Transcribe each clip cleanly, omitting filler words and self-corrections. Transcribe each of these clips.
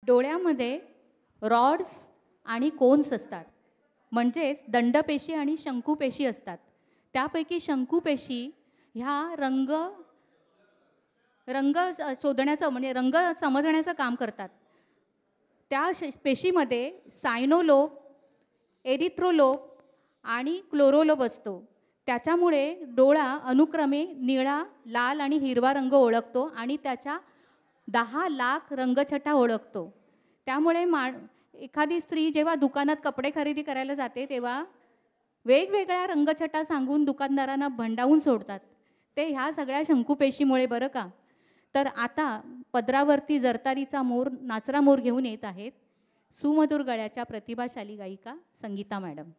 डोळ्यामध्ये रॉड्स आणि कोन्स असतात, म्हणजेच दंडपेशी आणि शंकुपेशी असतात. त्यापैकी शंकुपेशी ह्या रंग शोधण्याचं म्हणजे रंग समजण्याचं काम करतात. त्या पेशीमध्ये सायनोलोब, एरिथ्रोलोब आणि क्लोरोलोब असतो. त्याच्यामुळे डोळा अनुक्रमे निळा, लाल आणि हिरवा रंग ओळखतो आणि त्याच्या 10 लाख रंगछटा ओळखतो. त्यामुळे एखादी स्त्री जेव्हा दुकानात कपडे खरेदी करायला जाते तेव्हा वेगवेगळ्या रंगछटा सांगून दुकानदारांना भंडावून सोडतात. ते ह्या सगळ्या शंकुपेशीमुळे बरं का. तर आता पदरावरती जरतारीचा मोर, नाचरा मोर घेऊन येत आहेत सुमधुर गळ्याच्या प्रतिभाशाली गायिका संगीता मॅडम.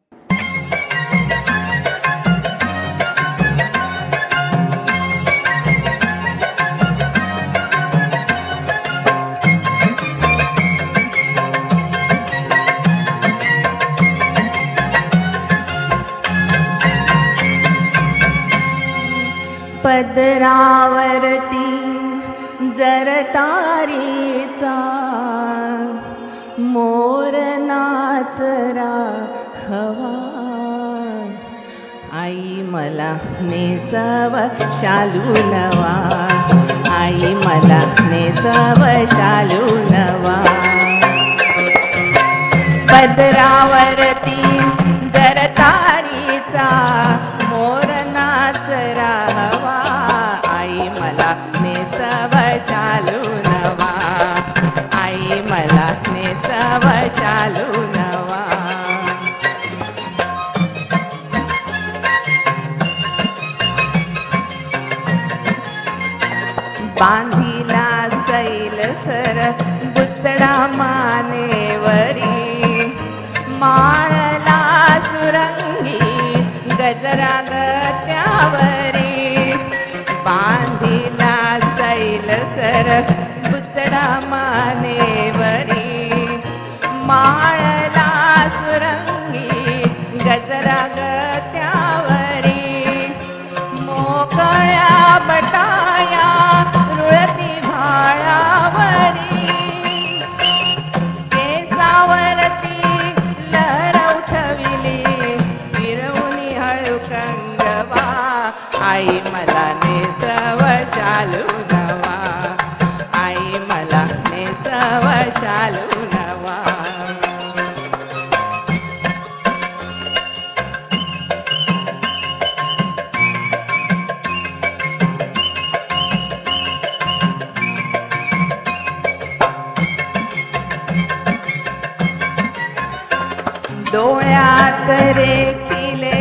पदरावरती जरतारीचा मोर नाचरा हवा, आई मला नेसव शालू नवा, आई मला नेसव शालू नवा. पदरावरती जरतारीचा मोर नाचरा हवा, आई मला नेसव शालू नवा, आई मला नेसव शालू नवा. बांधिला सैल सर बुचडा मानेवरी, माळला सुरंगी गजरा गच्यावरी. बांधिला सैल सर बुचडा मानेवरी, माळला सुरंगी गजरा गच्यावरी. मोकळ्या बटाया रुळती भाळावरी, केसावरती लहर उठविली फिरवून हळू कंगवा, आई मला नेसव शालू नवा, आई मला नेसव शालू नवा. डोळ्यात रेखिले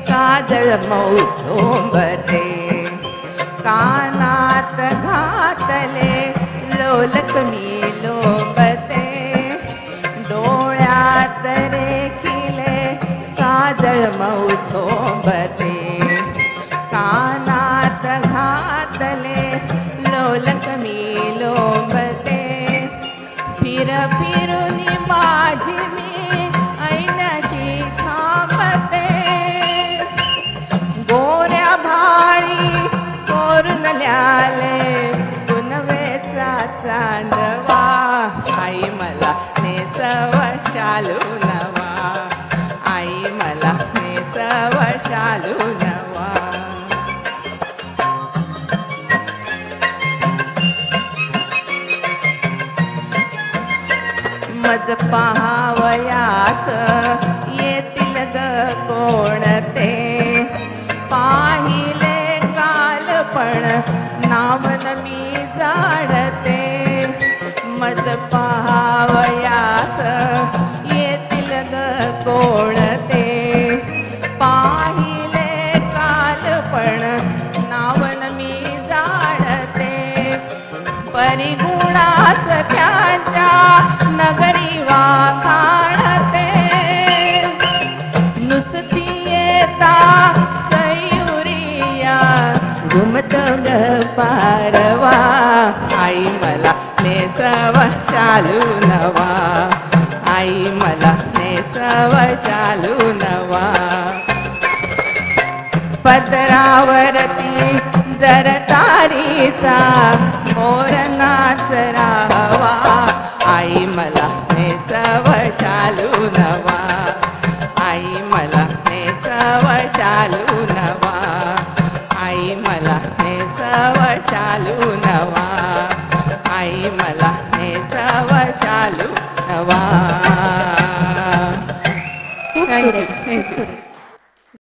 काजळ मऊ झोंबते, कानात घातले लोलक मी लोंबते. डोळ्यात रेखिले काजळ मऊ झोंबते, कानात घातले लोलक मी लोंबते. फिर फिरून माझी मी ऐनशी थांबते, गोऱ्या भाळी कोरून ल्याले पुनवेचा चांदवा, आई मला नेसव शालू नवा, आई मला नेसव शालू नवा. मज पहावयास येतील ग कोणते, पाहिले काल पण नावन मी जाणते. मज पहावयास येतील ग कोणते, पाहिले काल पण नावन मी जाणते. परिगुणास त्यांच्या नगरी वाखाणते, नुसती येता सयुरिया घुमत ग पारवा, आई मला नेसव शालू नवा, आई मला नेसव शालू नवा. पदरावरती जरतारीचा मोर नाचरा हवा, आई मला नेसव शालू नवा, आई मला नेसव शालू नवा, आई मला नेसव शालू नवा, आई मला नेसव शालू